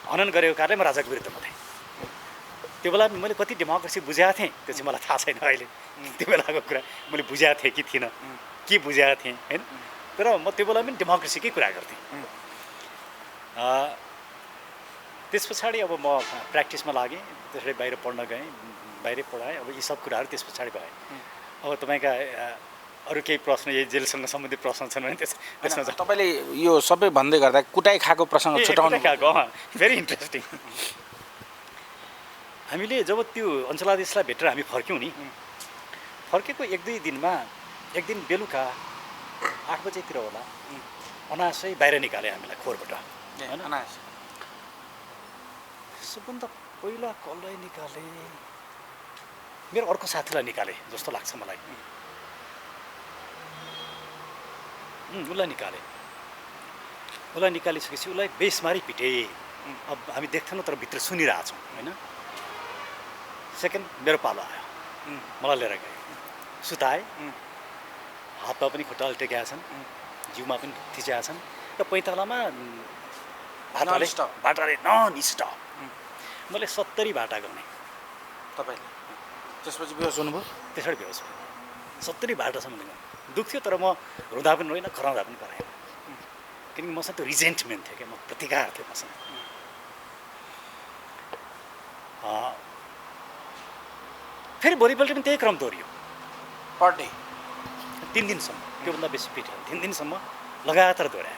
हनन गरेको कारणले म राजाको विरुद्धमा थिएँ। त्यो बेला मैले कति डेमोक्रेसी बुझाएको थिएँ त्यो चाहिँ मलाई थाहा छैन अहिले। त्यो बेलाको कुरा मैले बुझाएको थिएँ कि थिइनँ, के बुझाएको थिएँ होइन। तर म त्यो बेला पनि डेमोक्रेसीकै कुरा गर्थेँ। त्यस पछाडि अब म प्र्याक्टिसमा लागेँ। त्यसरी बाहिर पढ्न गएँ, बाहिरै पढाएँ। अब यी सब कुराहरू त्यस पछाडि भए। अब तपाईँका अरू केही प्रश्न, यही जेलसँग सम्बन्धित प्रश्न छन् भने त्यसमा तपाईँले यो सबै भन्दै गर्दा कुटाइ खाएको प्रसङ्ग छुटाउनु खाएको भेरी इन्ट्रेस्टिङ। हामीले जब त्यो अञ्चलाधीशलाई भेटेर हामी फर्क्यौँ नि, फर्केको 1-2 दिनमा एक दिन बेलुका 8 बजेतिर होला, अनासै बाहिर निकाले हामीलाई खोरबाट होइन। सबभन्दा पहिला कसलाई निकाले, मेरो अर्को साथीलाई निकाले जस्तो लाग्छ मलाई। उसलाई निकालिसकेपछि उसलाई बेसमारी पिटे। अब हामी देख्दैनौँ तर भित्र सुनिरहेछौँ होइन। सेकेन्ड मेरो पालो आयो, मलाई लिएर गए, सुताए, हातमा पनि खुट्टाले टेकेका छन्, जिउमा पनि थिचेका छन् र पैँतालामा बाटाले नन स्टप। मैले 70 बाटा गर्ने। तपाईँले त्यसपछि बेहोस हुनुभयो? त्यसरी बेहोस भयो, 70 बाटासम्म गएँ। दुख्थ्यो तर म रुँदा पनि रोइनँ, कराउँदा पनि कराएँ, किनकि मसँग त्यो रिजेन्टमेन्ट थियो क्या, म प्रतिकार थियो मसँग। फेरि भोलिपल्ट पनि त्यही क्रम दोहोरियो, पर डे 3 दिनसम्म, त्योभन्दा बेसी पिट्यो, 3 दिनसम्म लगातार दोहोऱ्याए।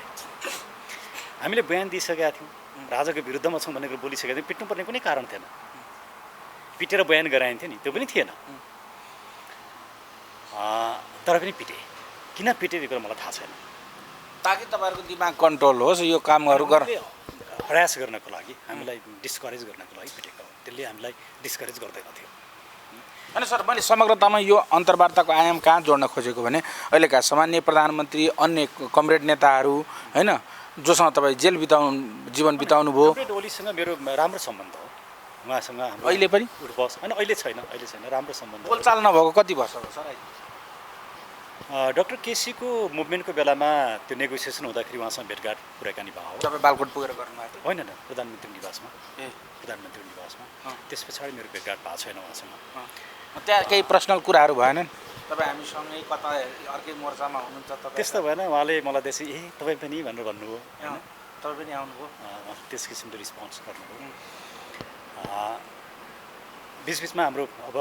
हामीले बयान दिइसकेका थियौँ, राजाको विरुद्धमा छौँ भनेर बोलिसकेका थियौँ, पिट्नुपर्ने कुनै कारण थिएन, पिटेर बयान गराइन्थ्यो नि, त्यो पनि थिएन। तर पनि पिटे, किन पिटे त्यो कुरा मलाई थाहा छैन। ताकि तपाईँहरूको दिमाग कन्ट्रोल होस्, यो कामहरू प्रयास गर्नको लागि, हामीलाई डिस्करेज गर्नको लागि पिटेको, त्यसले हामीलाई डिस्करेज गर्दैन थियो। अनि सर, मैले समग्रतामा यो अन्तर्वार्ताको आयाम कहाँ जोड्न खोजेको भने अहिलेका सामान्य प्रधानमन्त्री, अन्य कमरेड नेताहरू होइन, जोसँग तपाईँ जेल जीवन बिताउनु भयो, कमरेड ओलीसँग मेरो राम्रो सम्बन्ध हो, उहाँसँग अहिले पनि उठबस होइन, अहिले छैन, राम्रो सम्बन्ध। बोलचाल नभएको कति वर्ष हो सर? डाक्टर केसीको मुभमेन्टको बेलामा त्यो नेगोसिएसन हुँदाखेरि उहाँसँग भेटघाट कुराकानी भयो। तपाईँ बालकोट पुगेर गर्नुभएको थियो? होइन, प्रधानमन्त्री निवासमा। त्यस पछाडि मेरो भेटघाट भएको छैन उहाँसँग। त्यहाँ केही पर्सनल कुराहरू भएनन्? तपाईँ हामीसँगै कता अर्कै मोर्चामा हुनुहुन्छ तपाईँ? त्यस्तो भएन, उहाँले मलाई त्यसै तपाईँ पनि भनेर भन्नुभयो, तपाईँ पनि आउनुभयो, त्यस किसिमको रिस्पोन्स गर्नुभयो। बिचबिचमा हाम्रो अब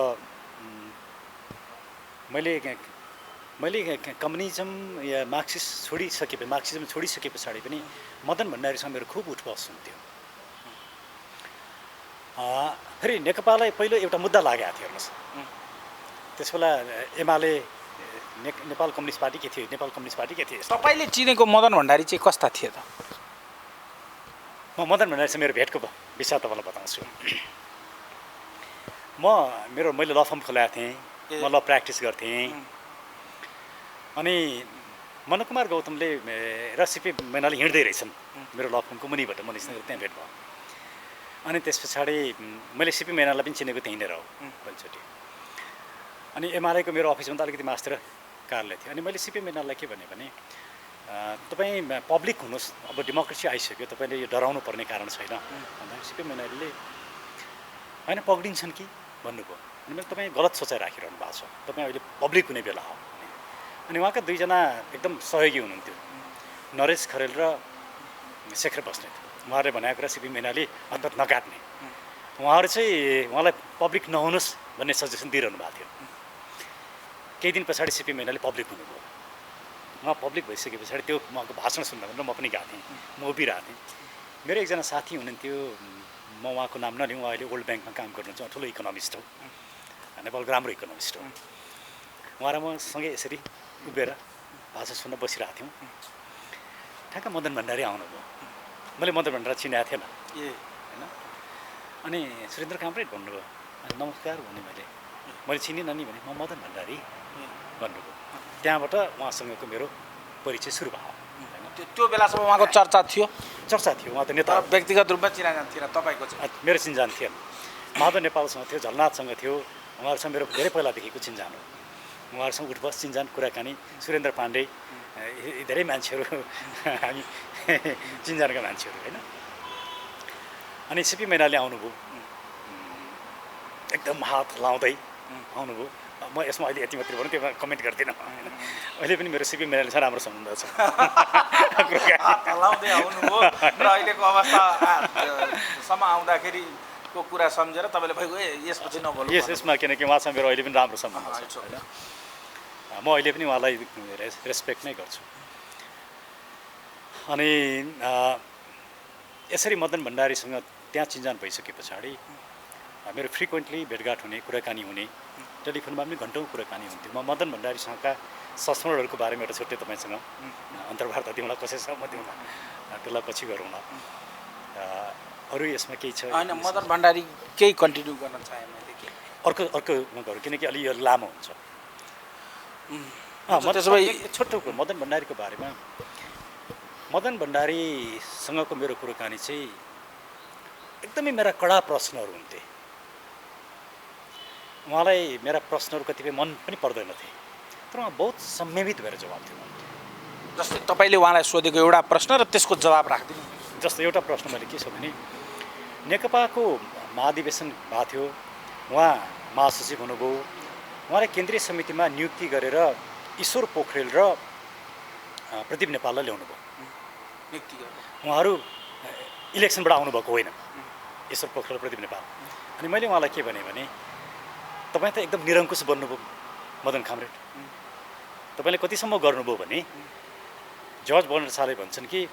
मैले कम्युनिजम या मार्क्सिजम छोडिसके पछाडि पनि मदन भण्डारीसँग मेरो खुब उठबस हुन्थ्यो। फेरि नेकपालाई पहिलो एउटा मुद्दा लागेको थियो, हेर्नुहोस्, त्यसबेला एमाले नेपाल कम्युनिस्ट पार्टी के थियो, तपाईँले चिनेको मदन भण्डारी चाहिँ कस्ता थिए त? म मदन भण्डारीसँग मेरो भेटको विषय तपाईँलाई बताउँछु। मैले ल फर्म खोलाएको थिएँ, म ल प्र्याक्टिस गर्थेँ। अनि मनकुमार गौतमले र सिपी मैनाली हिँड्दै रहेछन् मेरो ल फर्मको मुनिबाट, मनिसँग त्यहाँ भेट भयो। अनि त्यस पछाडि मैले सिपी मैनालाई पनि चिनेको त्यहीँ नै हो पहिलोचोटि। अनि एमआरआईको मेरो अफिसभन्दा अलिकति मास्तिर कार्यालय थियो। अनि मैले सिपी मैनाललाई के भने तपाईँ पब्लिक हुनुहोस्, अब डेमोक्रेसी आइसक्यो, तपाईँले यो डराउनु पर्ने कारण छैन भन्दाखेरि सिपी मैनालीले होइन पक्रिन्छन् कि भन्नुभयो। अनि मैले तपाईँ गलत सोचाइ राखिरहनु भएको छ, तपाईँ अहिले पब्लिक हुने बेला हो। अनि उहाँका दुईजना एकदम सहयोगी हुनुहुन्थ्यो, नरेश खरेल र शेखर बस्नेत। उहाँहरूले भनेको कुरा सिपी मैनाली हतपत नकाट्ने, उहाँहरू चाहिँ उहाँलाई पब्लिक नहुनुहोस् भन्ने सजेसन दिइरहनु भएको थियो। केही दिन पछाडि सिपी मैनाली पब्लिक हुनुभयो। उहाँ पब्लिक भइसके पछाडि त्यो उहाँको भाषण सुन्दा भनेर म पनि गएको थिएँ, म उभिरहेको थिएँ। मेरो एकजना साथी हुनुहुन्थ्यो, म उहाँको नाम नलिउँ, अहिले वर्ल्ड ब्याङ्कमा काम गर्नुहुन्छ, ठुलो इकोनोमिस्ट हो, नेपालको राम्रो इकोनोमिस्ट हो। उहाँ र म सँगै यसरी उभिएर भाषण सुन्न बसिरहेको थियौँ। ठ्याक्क मदन भण्डारी आउनुभयो। मैले मदन भण्डारी चिनेको थिएन होइन। अनि सुरेन्द्र कामरेड भन्नुभयो, नमस्कार भने मैले चिनिनँ नि भने, म मदन भण्डारी भन्नुभयो। त्यहाँबाट उहाँसँगको मेरो परिचय सुरु भयो। त्यो बेलासम्म उहाँको चर्चा थियो? उहाँ त नेता, व्यक्तिगत रूपमा चिनाजान थिएन तपाईँको चाहिँ? मेरो चिन्जान थिएन, माधव नेपालसँग थियो, झलनाथसँग थियो, उहाँहरूसँग मेरो धेरै पहिलादेखिको चिन्जान हो। उहाँहरूसँग उठबस, चिन्जान, कुराकानी, सुरेन्द्र पाण्डे, धेरै मान्छेहरू हामी चिन्जानका मान्छेहरू होइन। अनि सिपी मैनाली आउनुभयो, एकदम हात लाउँदै आउनुभयो। म यसमा अहिले यति मात्रै भनौँ, त्यो कमेन्ट गर्दिनँ होइन। अहिले पनि मेरो सिपी मैनालीसँग राम्रो सम्बन्ध छ। लाउँदै आउनुभयो र अहिलेको अवस्थासम्म आउँदाखेरिको कुरा सम्झेर तपाईँले भएको यसपछि नबोल्नु? यसमा किनकि उहाँसँग मेरो अहिले पनि राम्रो सम्बन्ध छ होइन। म अहिले पनि उहाँलाई रेस्पेक्ट नै गर्छु। अनि यसरी मदन भण्डारीसँग त्यहाँ चिन्जान भइसके पछाडि मेरो फ्रिक्वेन्टली भेटघाट हुने, कुराकानी हुने, टेलिफोनमा पनि घन्टौँ कुराकानी हुन्थ्यो। म मदन भण्डारीसँगका संस्मरणहरूको बारेमा एउटा छुट्टै तपाईँसँग अन्तर्वार्ता दिउँला, कसैसँग दिउँला, त्यसलाई पछि गरौँला। अरू यसमा केही छ होइन? मदन भण्डारी केही कन्टिन्यू गर्न चाहे मैले अर्को गरौँ, किनकि अलि यो लामो हुन्छ। त्यसो भए एक छोटो कुरो मदन भण्डारीको बारेमा मदन भण्डारीसँगको मेरो कुराकानी चाहिँ एकदमै मेरा कडा प्रश्नहरू हुन्थे। उहाँलाई मेरा प्रश्नहरू कतिपय मन पनि पर्दैनथे, तर उहाँ बहुत संयमित भएर जवाब दिनुहुन्थ्यो। जस्तै तपाईँले उहाँलाई सोधेको एउटा प्रश्न र त्यसको जवाब राखिदिनु। जस्तो एउटा प्रश्न मैले के छ भने नेकपाको महाधिवेशन भएको थियो, उहाँ महासचिव हुनुभयो, उहाँले केन्द्रीय समितिमा नियुक्ति गरेर ईश्वर पोखरेल र प्रदीप नेपाललाई ल्याउनु भयो। उहाँहरू इलेक्सनबाट आउनुभएको होइन, ईश्वर पोखरेल प्रदीप नेपाल। अनि मैले उहाँलाई के भने तपाईँ त एकदम निरङ्कुश बन्नुभयो मदन कामरेड, तपाईँले कतिसम्म गर्नुभयो भने जर्ज बर्नार्ड शाहले भन्छन् कि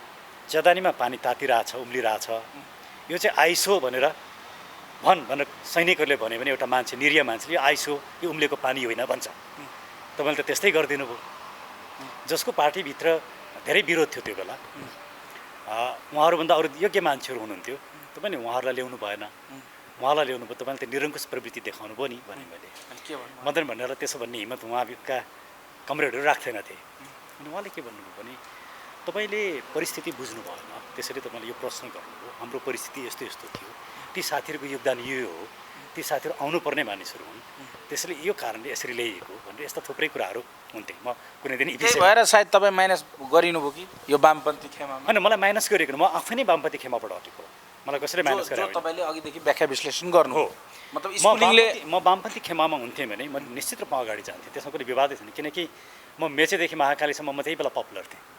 च्यादानीमा पानी तातिरहेछ, उम्लिरहेछ, यो चाहिँ आइस हो भनेर भनेर सैनिकहरूले भन्यो भने एउटा मान्छे निरीह मान्छेले यो आइस हो, यो उम्लेको पानी होइन भन्छ। तपाईँले त त्यस्तै गरिदिनु भयो। जसको पार्टीभित्र धेरै विरोध थियो त्यो बेला, उहाँहरूभन्दा अरू योग्य मान्छेहरू हुनुहुन्थ्यो, तपाईँले उहाँहरूलाई ल्याउनु भएन, उहाँलाई ल्याउनु भयो, तपाईँले त निरङ्कुश प्रवृत्ति देखाउनु भयो नि भने मैले। मदन भण्डारीलाई त्यसो भन्ने हिम्मत उहाँका कमरेडहरू राख्दैनथे। अनि उहाँले के भन्नुभयो भने तपाईँले परिस्थिति बुझ्नु भएन, त्यसैले तपाईँले यो प्रश्न गर्नुभयो, हाम्रो परिस्थिति यस्तो यस्तो थियो, ती साथीहरूको योगदान यो हो, ती साथीहरू आउनुपर्ने मानिसहरू हुन्, त्यसैले यो कारणले यसरी ल्याइएको भनेर यस्ता थुप्रै कुराहरू हुन्थे। म कुनै दिन त्यही भएर सायद तपाईँ माइनस गरिनुभयो कि यो वामपन्थी खेमामा? होइन, मलाई माइनस गरेको म आफै नै वामपन्थी खेमाबाट हटेको, मलाई कसैले माइनस गरेको तपाईँले अघिदेखि व्याख्या विश्लेषण गर्नु हो। मतलब स्कुलिङले म वामपन्थी खेमामा हुन्थेँ भने म निश्चित रूपमा अगाडि जान्थेँ, त्यसमा कुनै विवादै थिएन, किनकि म मेचेदेखि महाकालीसम्म म त्यही बेला पपुलर थिएँ।